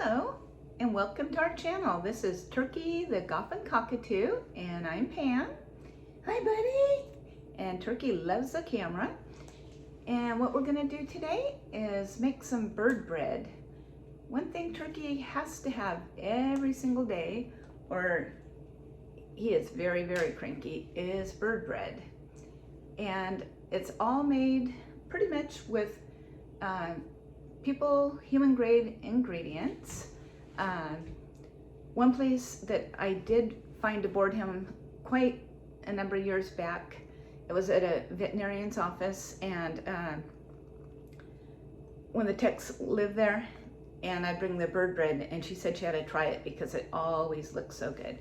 Hello and welcome to our channel. This is Turkey the Goffin Cockatoo and I'm Pam. Hi buddy! And Turkey loves the camera. And what we're going to do today is make some bird bread. One thing Turkey has to have every single day, or he is very, very cranky, is bird bread. And it's all made pretty much with human grade ingredients. One place that I did find aboard him quite a number of years back, it was at a veterinarian's office, and when the techs lived there, and I'd bring the bird bread, and she said she had to try it because it always looks so good.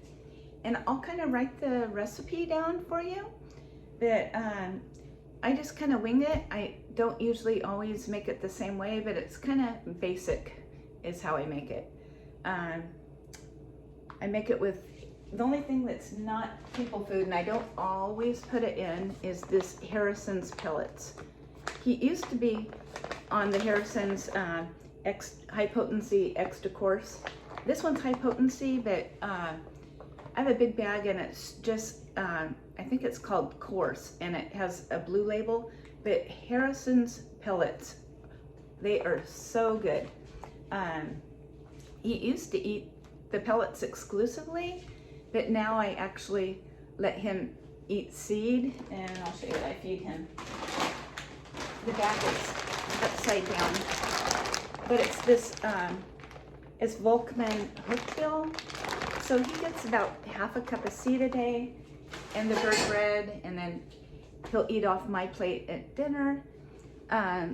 And I'll kind of write the recipe down for you, but I just kind of wing it. I don't usually always make it the same way, but it's kind of basic is how I make it. I make it with, the only thing that's not people food, and I don't always put it in, is this Harrison's pellets. He used to be on the Harrison's high potency extra coarse. This one's high potency, but I have a big bag and it's just, I think it's called coarse, and it has a blue label, but Harrison's pellets, they are so good. He used to eat the pellets exclusively, but now I actually let him eat seed, and I'll show you what I feed him. The bag is upside down, but it's this, it's Volkmann hookbill. So he gets about half a cup of seed a day and the bird bread, and then he'll eat off my plate at dinner. I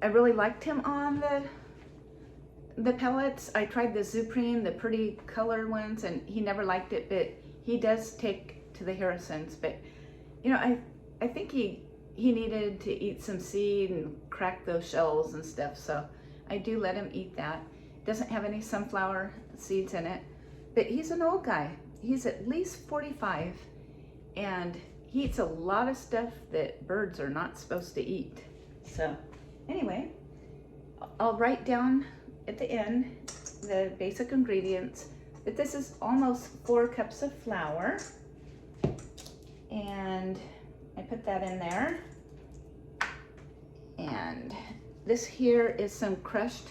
really liked him on the pellets. I tried the Zucchini, the pretty colored ones, and he never liked it, but he does take to the Harrisons. But you know, I think he needed to eat some seed and crack those shells and stuff, so I do let him eat that. Doesn't have any sunflower seeds in it, but he's an old guy. He's at least 45, and he eats a lot of stuff that birds are not supposed to eat. So anyway, I'll write down at the end the basic ingredients, but this is almost 4 cups of flour, and I put that in there. And this here is some crushed,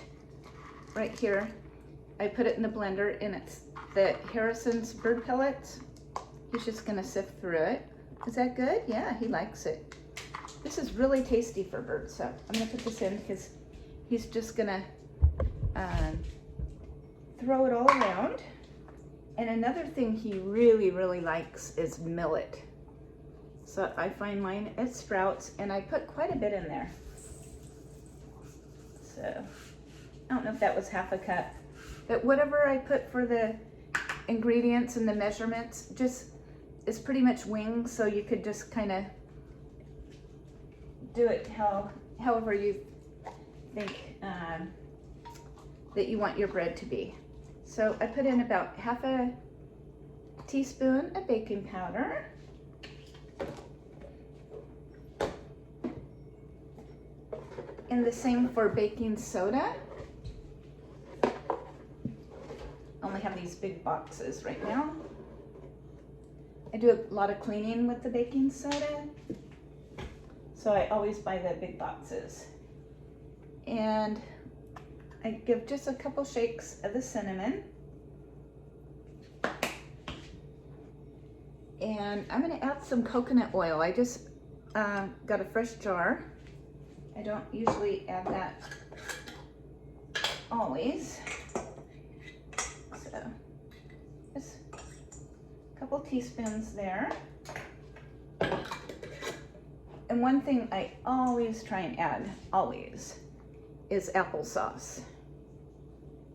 right here, I put it in the blender, and it's the Harrison's bird pellets. He's just gonna sift through it. Is that good? Yeah, he likes it. This is really tasty for birds, so I'm gonna put this in because he's just gonna throw it all around. And another thing he really, really likes is millet. So I find mine at Sprouts, and I put quite a bit in there. So I don't know if that was half a cup, but whatever I put for the ingredients and the measurements just is pretty much winged, so you could just kind of do it however you think that you want your bread to be. So I put in about half a teaspoon of baking powder, and the same for baking soda. Only have these big boxes right now. I do a lot of cleaning with the baking soda, so I always buy the big boxes. And I give just a couple shakes of the cinnamon. And I'm gonna add some coconut oil. I just got a fresh jar. I don't usually add that always. So just a couple teaspoons there. And one thing I always try and add, always, is applesauce.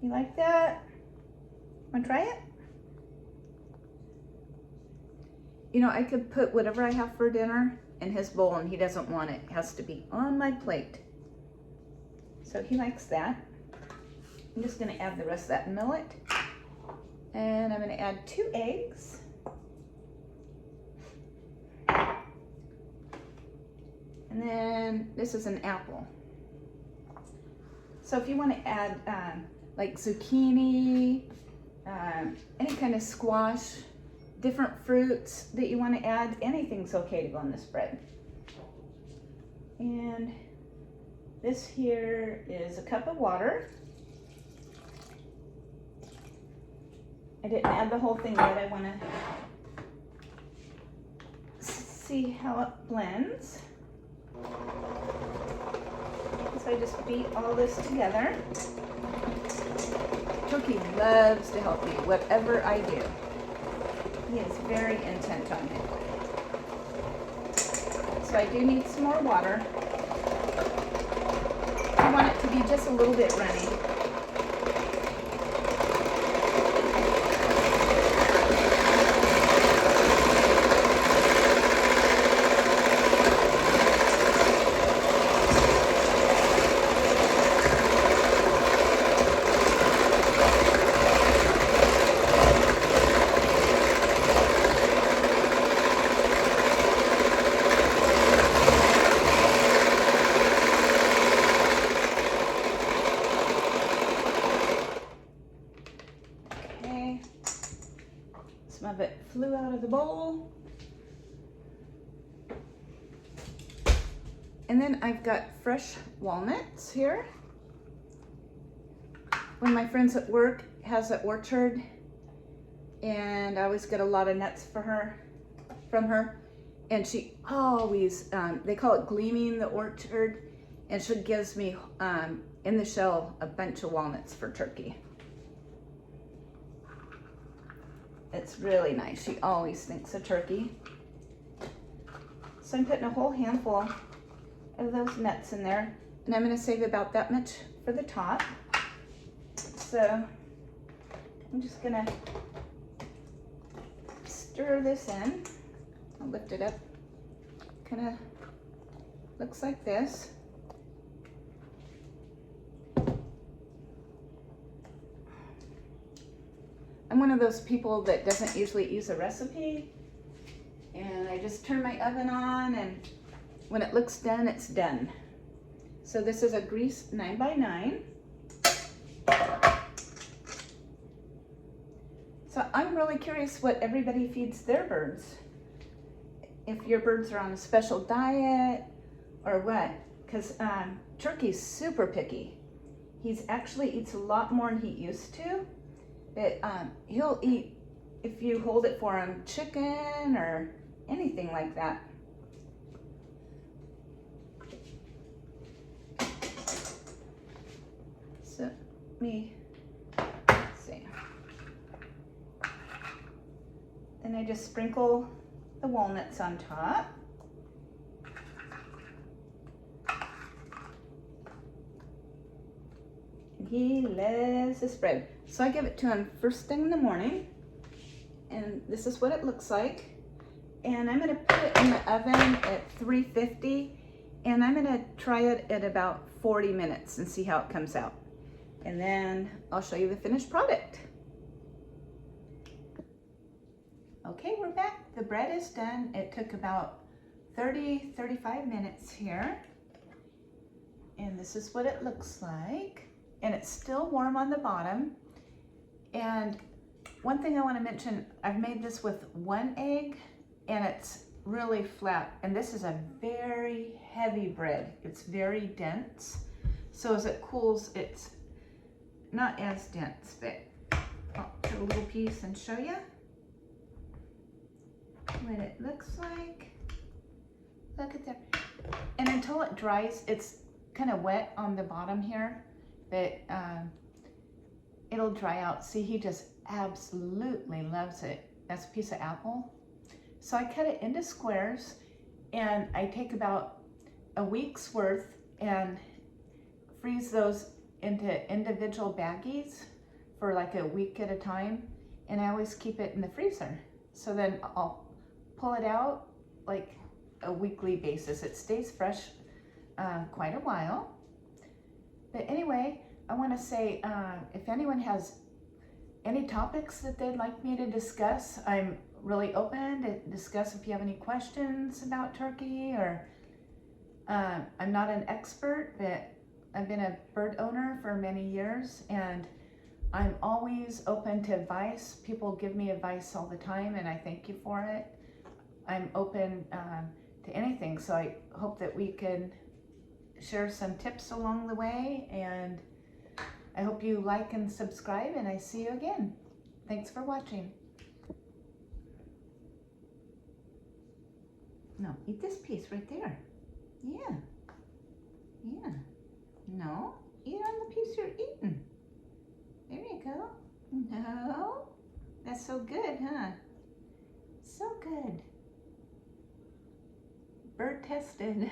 You like that? Wanna try it? You know, I could put whatever I have for dinner in his bowl, and he doesn't want it. It has to be on my plate. So he likes that. I'm just gonna add the rest of that millet. And I'm gonna add 2 eggs. And then this is an apple. So if you want to add like zucchini, any kind of squash, different fruits that you want to add. Anything's okay to go on this bread. And this here is a cup of water. I didn't add the whole thing yet. I want to see how it blends. So I just beat all this together. Turkey loves to help me, whatever I do. He is very intent on it. So I do need some more water. I want it to be just a little bit runny. Some of it flew out of the bowl. And then I've got fresh walnuts here. One of my friends at work has an orchard, and I always get a lot of nuts from her. And she always, they call it gleaming the orchard, and she gives me, in the shell, a bunch of walnuts for turkey. It's really nice. She always thinks of turkey. So I'm putting a whole handful of those nuts in there, and I'm going to save about that much for the top. So I'm just going to stir this in. I'll lift it up. Kind of looks like this. I'm one of those people that doesn't usually use a recipe, and I just turn my oven on, and when it looks done, it's done. So this is a grease 9x9. So I'm really curious what everybody feeds their birds. If your birds are on a special diet or what, because turkey's super picky. He's actually eats a lot more than he used to. But he'll eat, if you hold it for him, chicken or anything like that. So let me see. Then I just sprinkle the walnuts on top. He loves this bread. So I give it to him first thing in the morning, and this is what it looks like. And I'm gonna put it in the oven at 350, and I'm gonna try it at about 40 minutes and see how it comes out. And then I'll show you the finished product. Okay, we're back. The bread is done. It took about 35 minutes here. And this is what it looks like. And it's still warm on the bottom. And one thing I want to mention, I've made this with 1 egg, and it's really flat. And this is a very heavy bread. It's very dense. So as it cools, it's not as dense, but I'll put a little piece and show you what it looks like. Look at that. And until it dries, it's kind of wet on the bottom here, but it'll dry out. See, he just absolutely loves it. That's a piece of apple. So I cut it into squares, and I take about a week's worth and freeze those into individual baggies for like a week at a time. And I always keep it in the freezer. So then I'll pull it out like a weekly basis. It stays fresh quite a while. But anyway, I want to say, if anyone has any topics that they'd like me to discuss, I'm really open to discuss if you have any questions about turkey, or I'm not an expert, but I've been a bird owner for many years, and I'm always open to advice. People give me advice all the time, and I thank you for it. I'm open to anything, so I hope that we can share some tips along the way, and I hope you like and subscribe, and I see you again. Thanks for watching. No, eat this piece right there. Yeah. Yeah. No, eat on the piece you're eating. There you go. No. That's so good, huh? So good. Bird tested.